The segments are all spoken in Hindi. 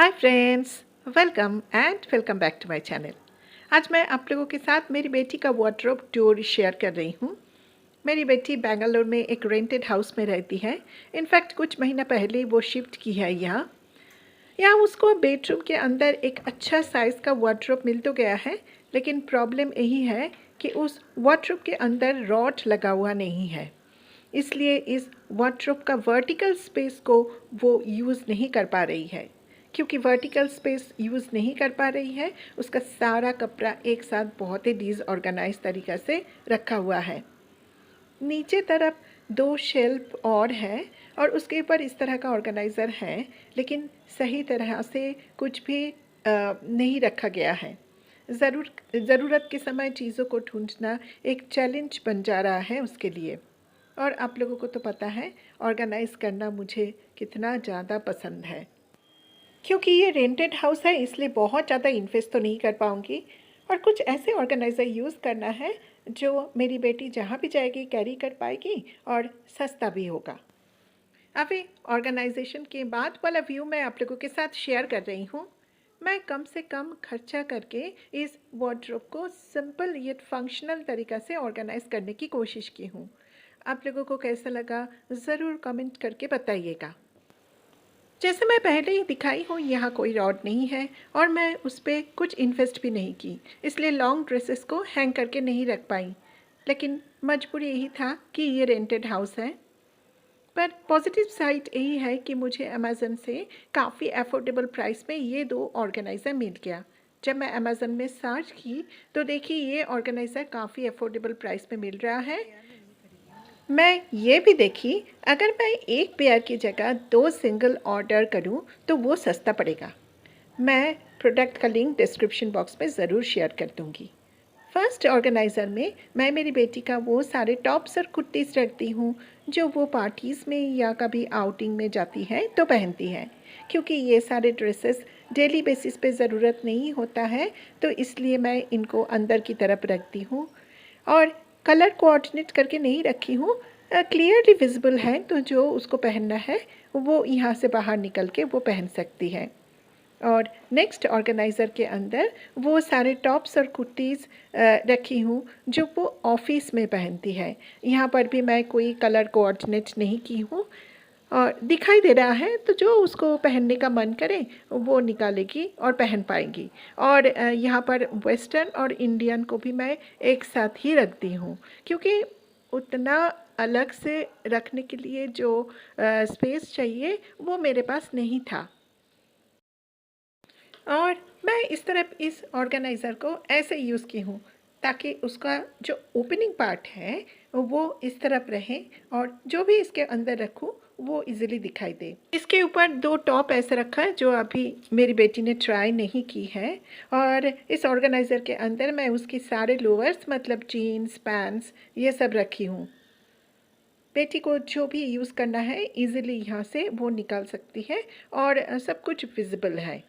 Hi friends, welcome back to my channel. आज मैं आप लोगों के साथ मेरी बेटी का वार्डरोब टूर शेयर कर रही हूँ। मेरी बेटी बेंगलोर में एक रेंटेड हाउस में रहती है। इनफैक्ट कुछ महीना पहले ही वो शिफ्ट की है यहाँ उसको बेडरूम के अंदर एक अच्छा साइज़ का वार्डरोब मिल तो गया है, लेकिन प्रॉब्लम यही है कि उस वार्डरोब के अंदर रॉड लगा हुआ नहीं है। इसलिए इस वार्डरोब का वर्टिकल स्पेस को वो यूज़ नहीं कर पा रही है। क्योंकि वर्टिकल स्पेस यूज़ नहीं कर पा रही है, उसका सारा कपड़ा एक साथ बहुत ही डिसऑर्गेनाइज तरीक़ा से रखा हुआ है। नीचे तरफ 2 शेल्फ और है और उसके ऊपर इस तरह का ऑर्गेनाइज़र है, लेकिन सही तरह से कुछ भी नहीं रखा गया है। ज़रूरत के समय चीज़ों को ढूंढना एक चैलेंज बन जा रहा है उसके लिए। और आप लोगों को तो पता है ऑर्गेनाइज़ करना मुझे कितना ज़्यादा पसंद है। क्योंकि ये रेंटेड हाउस है, इसलिए बहुत ज़्यादा इन्वेस्ट तो नहीं कर पाऊँगी और कुछ ऐसे ऑर्गेनाइज़र यूज़ करना है जो मेरी बेटी जहाँ भी जाएगी कैरी कर पाएगी और सस्ता भी होगा। अभी ऑर्गेनाइजेशन के बाद वाला व्यू मैं आप लोगों के साथ शेयर कर रही हूँ। मैं कम से कम खर्चा करके इस वार्डरोब को सिंपल येट फंक्शनल तरीक़ा से ऑर्गेनाइज़ करने की कोशिश की हूँ। आप लोगों को कैसा लगा ज़रूर कमेंट करके बताइएगा। जैसे मैं पहले ही दिखाई हूँ, यहाँ कोई रॉड नहीं है और मैं उस पर कुछ इन्वेस्ट भी नहीं की, इसलिए लॉन्ग ड्रेसेस को हैंग करके नहीं रख पाई। लेकिन मजबूरी यही था कि ये रेंटेड हाउस है। पर पॉजिटिव साइड यही है कि मुझे अमेज़न से काफ़ी अफोर्डेबल प्राइस में ये 2 ऑर्गेनाइज़र मिल गया। जब मैं अमेज़न में सर्च की तो देखी ये ऑर्गेनाइज़र काफ़ी अफोर्डेबल प्राइस में मिल रहा है। मैं ये भी देखी, अगर मैं एक पेयर की जगह 2 सिंगल ऑर्डर करूं तो वो सस्ता पड़ेगा। मैं प्रोडक्ट का लिंक डिस्क्रिप्शन बॉक्स में ज़रूर शेयर कर दूंगी। फर्स्ट ऑर्गेनाइज़र में मैं मेरी बेटी का वो सारे टॉप्स और कुर्तीज़ रखती हूँ जो वो पार्टीज़ में या कभी आउटिंग में जाती है तो पहनती है। क्योंकि ये सारे ड्रेसेस डेली बेसिस पे ज़रूरत नहीं होता है, तो इसलिए मैं इनको अंदर की तरफ रखती हूँ और कलर कोऑर्डिनेट करके नहीं रखी हूँ। क्लियरली विजिबल है, तो जो उसको पहनना है वो यहाँ से बाहर निकल के वो पहन सकती है। और नेक्स्ट ऑर्गेनाइज़र के अंदर वो सारे टॉप्स और कुर्तीज़ रखी हूँ जो वो ऑफिस में पहनती है। यहाँ पर भी मैं कोई कलर कोऑर्डिनेट नहीं की हूँ और दिखाई दे रहा है, तो जो उसको पहनने का मन करे वो निकालेगी और पहन पाएगी। और यहाँ पर वेस्टर्न और इंडियन को भी मैं एक साथ ही रखती हूँ, क्योंकि उतना अलग से रखने के लिए जो स्पेस चाहिए वो मेरे पास नहीं था। और मैं इस तरह इस ऑर्गेनाइज़र को ऐसे यूज़ की हूँ ताकि उसका जो ओपनिंग पार्ट है वो इस तरफ रहे और जो भी इसके अंदर रखूँ वो इजीली दिखाई दे। इसके ऊपर 2 टॉप ऐसे रखा है जो अभी मेरी बेटी ने ट्राई नहीं की है। और इस ऑर्गेनाइज़र के अंदर मैं उसकी सारे लोअर्स मतलब जीन्स पैंट्स ये सब रखी हूँ। बेटी को जो भी यूज़ करना है इजीली यहाँ से वो निकाल सकती है और सब कुछ विजिबल है।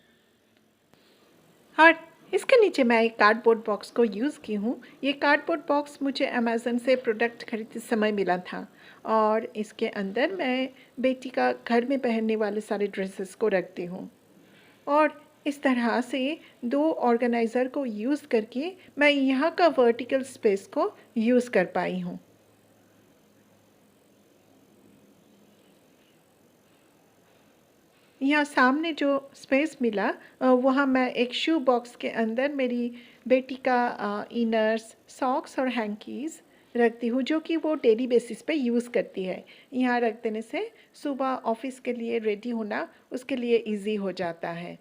और इसके नीचे मैं एक कार्डबोर्ड बॉक्स को यूज़ की हूँ। ये कार्डबोर्ड बॉक्स मुझे अमेज़न से प्रोडक्ट खरीदते समय मिला था और इसके अंदर मैं बेटी का घर में पहनने वाले सारे ड्रेसेस को रखती हूँ। और इस तरह से 2 ऑर्गेनाइज़र को यूज़ करके मैं यहाँ का वर्टिकल स्पेस को यूज़ कर पाई हूँ। यहाँ सामने जो स्पेस मिला वहाँ मैं एक शू बॉक्स के अंदर मेरी बेटी का इनर्स, सॉक्स और हैंकीज़ रखती हूँ जो कि वो डेली बेसिस पे यूज़ करती है। यहाँ रख देने से सुबह ऑफिस के लिए रेडी होना उसके लिए इजी हो जाता है।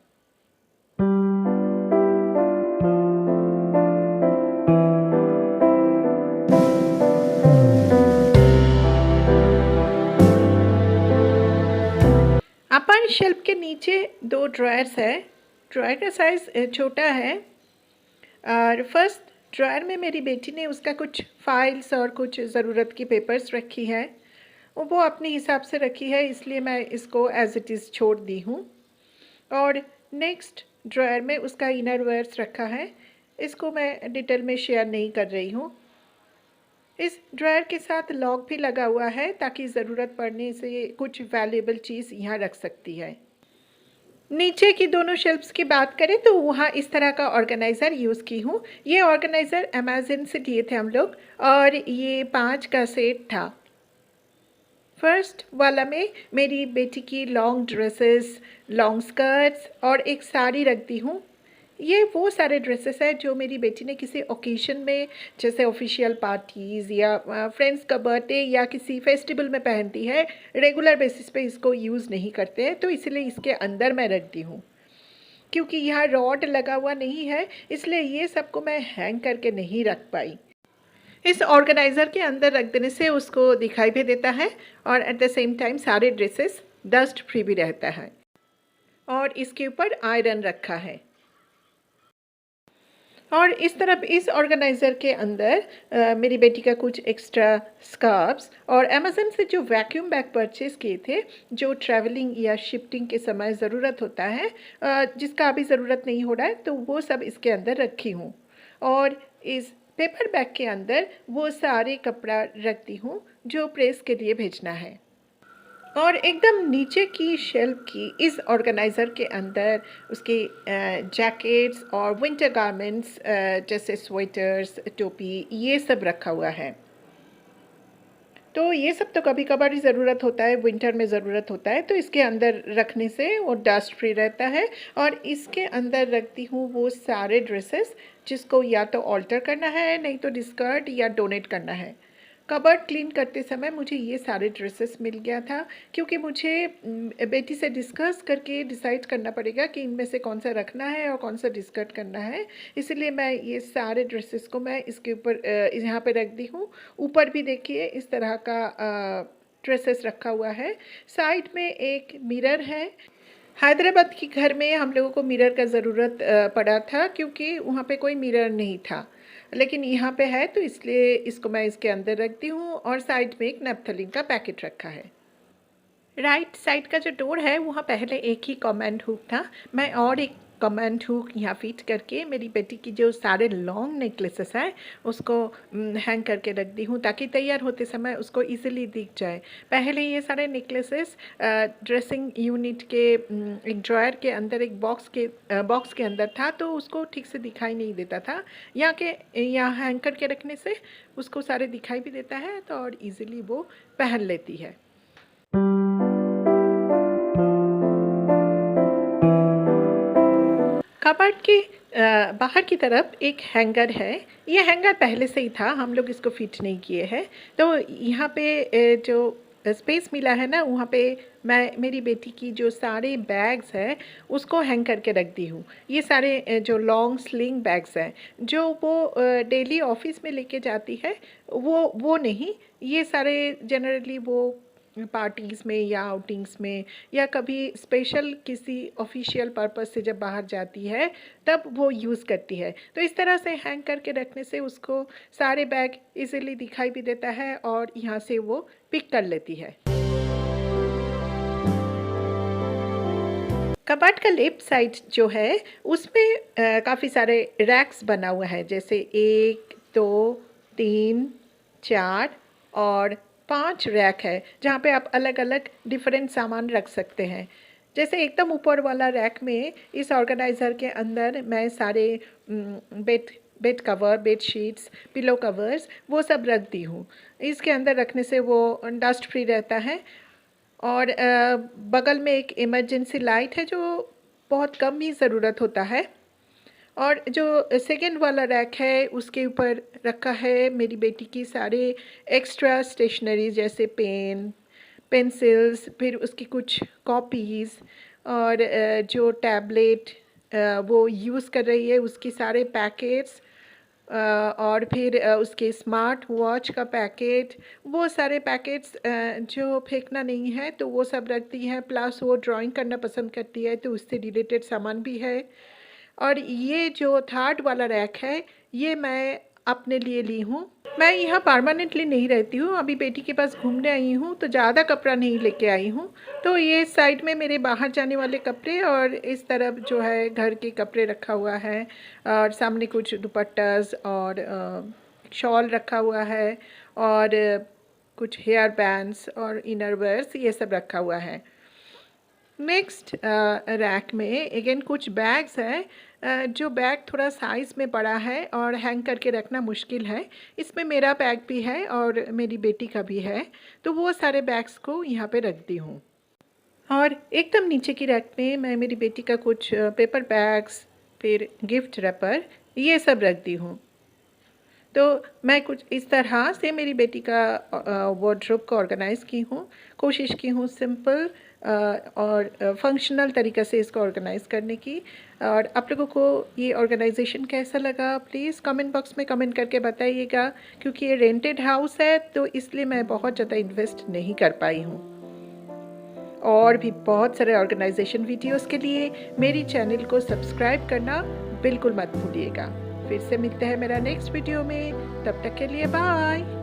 अपर शेल्फ के नीचे 2 ड्रायर्स है। ड्रायर का साइज़ छोटा है और फर्स्ट ड्रायर में मेरी बेटी ने उसका कुछ फाइल्स और कुछ ज़रूरत की पेपर्स रखी है। वो अपने हिसाब से रखी है, इसलिए मैं इसको एज़ इट इज़ छोड़ दी हूँ। और नेक्स्ट ड्रायर में उसका इनर वेयर्स रखा है। इसको मैं डिटेल में शेयर नहीं कर रही हूँ। इस ड्रायर के साथ लॉक भी लगा हुआ है ताकि ज़रूरत पड़ने से कुछ वैल्यूएबल चीज़ यहाँ रख सकती है। नीचे की दोनों शेल्फ्स की बात करें तो वहाँ इस तरह का ऑर्गेनाइज़र यूज़ की हूँ। ये ऑर्गेनाइज़र अमेज़न से लिए थे हम लोग और ये 5 का सेट था। फर्स्ट वाला में मेरी बेटी की लॉन्ग ड्रेसेस, लॉन्ग स्कर्ट्स और एक साड़ी रख दी हूँ। ये वो सारे ड्रेसेस हैं जो मेरी बेटी ने किसी ओकेशन में, जैसे ऑफिशियल पार्टीज़ या फ्रेंड्स का बर्थडे या किसी फेस्टिवल में पहनती है। रेगुलर बेसिस पे इसको यूज़ नहीं करते हैं, तो इसलिए इसके अंदर मैं रख दी हूँ। क्योंकि यहाँ रॉड लगा हुआ नहीं है, इसलिए ये सबको मैं हैंग करके नहीं रख पाई। इस ऑर्गेनाइज़र के अंदर रख देने से उसको दिखाई भी देता है और एट द सेम टाइम सारे ड्रेसेस डस्ट फ्री भी रहता है। और इसके ऊपर आयरन रखा है। और इस तरफ इस ऑर्गेनाइज़र के अंदर मेरी बेटी का कुछ एक्स्ट्रा स्कार्फ्स और अमेज़न से जो वैक्यूम बैग परचेज़ किए थे, जो ट्रैवलिंग या शिफ्टिंग के समय ज़रूरत होता है, जिसका अभी ज़रूरत नहीं हो रहा है, तो वो सब इसके अंदर रखी हूँ। और इस पेपर बैग के अंदर वो सारे कपड़ा रखती हूँ जो प्रेस के लिए भेजना है। और एकदम नीचे की शेल्फ की इस ऑर्गेनाइज़र के अंदर उसके जैकेट्स और विंटर गारमेंट्स, जैसे स्वेटर्स, टोपी, ये सब रखा हुआ है। तो ये सब तो कभी कभार ही ज़रूरत होता है, विंटर में ज़रूरत होता है, तो इसके अंदर रखने से वो डस्ट फ्री रहता है। और इसके अंदर रखती हूँ वो सारे ड्रेसेस जिसको या तो ऑल्टर करना है, नहीं तो डिस्कर्ट या डोनेट करना है। कबर्ड क्लीन करते समय मुझे ये सारे ड्रेसेस मिल गया था, क्योंकि मुझे बेटी से डिस्कस करके डिसाइड करना पड़ेगा कि इनमें से कौन सा रखना है और कौन सा डिस्कर्ट करना है। इसलिए मैं ये सारे ड्रेसेस को मैं इसके ऊपर यहाँ पे रख दी हूँ। ऊपर भी देखिए इस तरह का ड्रेसेस रखा हुआ है। साइड में एक मिरर है। हैदराबाद के घर में हम लोगों को मिरर का ज़रूरत पड़ा था, क्योंकि वहाँ पे कोई मिरर नहीं था, लेकिन यहाँ पे है, तो इसलिए इसको मैं इसके अंदर रखती हूँ। और साइड में एक नेपथलीन का पैकेट रखा है। राइट साइड का जो डोर है वहाँ पहले एक ही कमेंट हुक था, मैं और एक कमेंट हुक यहाँ फिट करके मेरी बेटी की जो सारे लॉन्ग नेकलेसेस हैं उसको हैंग करके रख दी हूँ, ताकि तैयार होते समय उसको इजीली दिख जाए। पहले ये सारे नेकलेसेस ड्रेसिंग यूनिट के एक ड्रॉयर के अंदर, एक बॉक्स के अंदर था, तो उसको ठीक से दिखाई नहीं देता था। यहाँ हैंग करके रखने से उसको सारे दिखाई भी देता है, तो और इजीली वो पहन लेती है। कबर्ड के बाहर की तरफ एक हैंगर है। ये हैंगर पहले से ही था, हम लोग इसको फिट नहीं किए हैं। तो यहाँ पे जो स्पेस मिला है ना, वहाँ पे मैं मेरी बेटी की जो सारे बैग्स हैं उसको हैंग करके रख दी हूँ। ये सारे जो लॉन्ग स्लिंग बैग्स हैं जो वो डेली ऑफिस में लेके जाती है, वो नहीं, ये सारे जनरली वो पार्टीज़ में या आउटिंग्स में या कभी स्पेशल किसी ऑफिशियल पर्पस से जब बाहर जाती है तब वो यूज़ करती है। तो इस तरह से हैंग करके रखने से उसको सारे बैग इजीली दिखाई भी देता है और यहाँ से वो पिक कर लेती है। कबर्ड का लेफ्ट साइड जो है उसमें काफ़ी सारे रैक्स बना हुआ है, जैसे 1, 2, 3, 4 और 5 रैक है, जहाँ पे आप अलग अलग डिफरेंट सामान रख सकते हैं। जैसे एकदम ऊपर वाला रैक में इस ऑर्गेनाइज़र के अंदर मैं सारे bed cover, bed sheets, pillow covers वो सब रख दी हूँ। इसके अंदर रखने से वो डस्ट फ्री रहता है। और बगल में एक इमरजेंसी लाइट है जो बहुत कम ही ज़रूरत होता है। और जो सेकेंड वाला रैक है उसके ऊपर रखा है मेरी बेटी की सारे एक्स्ट्रा स्टेशनरी, जैसे पेन, पेंसिल्स, फिर उसकी कुछ कॉपीज़ और जो टैबलेट वो यूज़ कर रही है उसकी सारे पैकेट्स, और फिर उसके स्मार्ट वॉच का पैकेट, वो सारे पैकेट्स जो फेंकना नहीं है तो वो सब रखती है। प्लस वो ड्राइंग करना पसंद करती है तो उससे रिलेटेड सामान भी है। और ये जो थर्ड वाला रैक है ये मैं अपने लिए ली हूँ। मैं यहाँ परमानेंटली नहीं रहती हूँ, अभी बेटी के पास घूमने आई हूँ तो ज़्यादा कपड़ा नहीं लेके आई हूँ। तो ये साइड में मेरे बाहर जाने वाले कपड़े और इस तरफ जो है घर के कपड़े रखा हुआ है, और सामने कुछ दुपट्टास और शॉल रखा हुआ है, और कुछ हेयर बैंड्स और इनर वेयर्स ये सब रखा हुआ है। नेक्स्ट रैक में अगेन कुछ बैग्स हैं जो बैग थोड़ा साइज़ में बड़ा है और हैंग करके रखना मुश्किल है। इसमें मेरा बैग भी है और मेरी बेटी का भी है, तो वो सारे बैग्स को यहाँ पे रख दी हूँ। और एकदम नीचे की रैक में मैं मेरी बेटी का कुछ पेपर बैग्स, फिर गिफ्ट रैपर, ये सब रख दी हूँ। तो मैं कुछ इस तरह से मेरी बेटी का वार्डरोब को ऑर्गेनाइज़ की हूँ। कोशिश की हूँ सिंपल और फंक्शनल तरीक़े से इसको ऑर्गेनाइज़ करने की। और आप लोगों को ये ऑर्गेनाइजेशन कैसा लगा प्लीज़ कमेंट बॉक्स में कमेंट करके बताइएगा, क्योंकि ये रेंटेड हाउस है तो इसलिए मैं बहुत ज़्यादा इन्वेस्ट नहीं कर पाई हूँ। और भी बहुत सारे ऑर्गेनाइजेशन वीडियोस के लिए मेरी चैनल को सब्सक्राइब करना बिल्कुल मत भूलिएगा। फिर से मिलते हैं मेरा नेक्स्ट वीडियो में, तब तक के लिए बाय।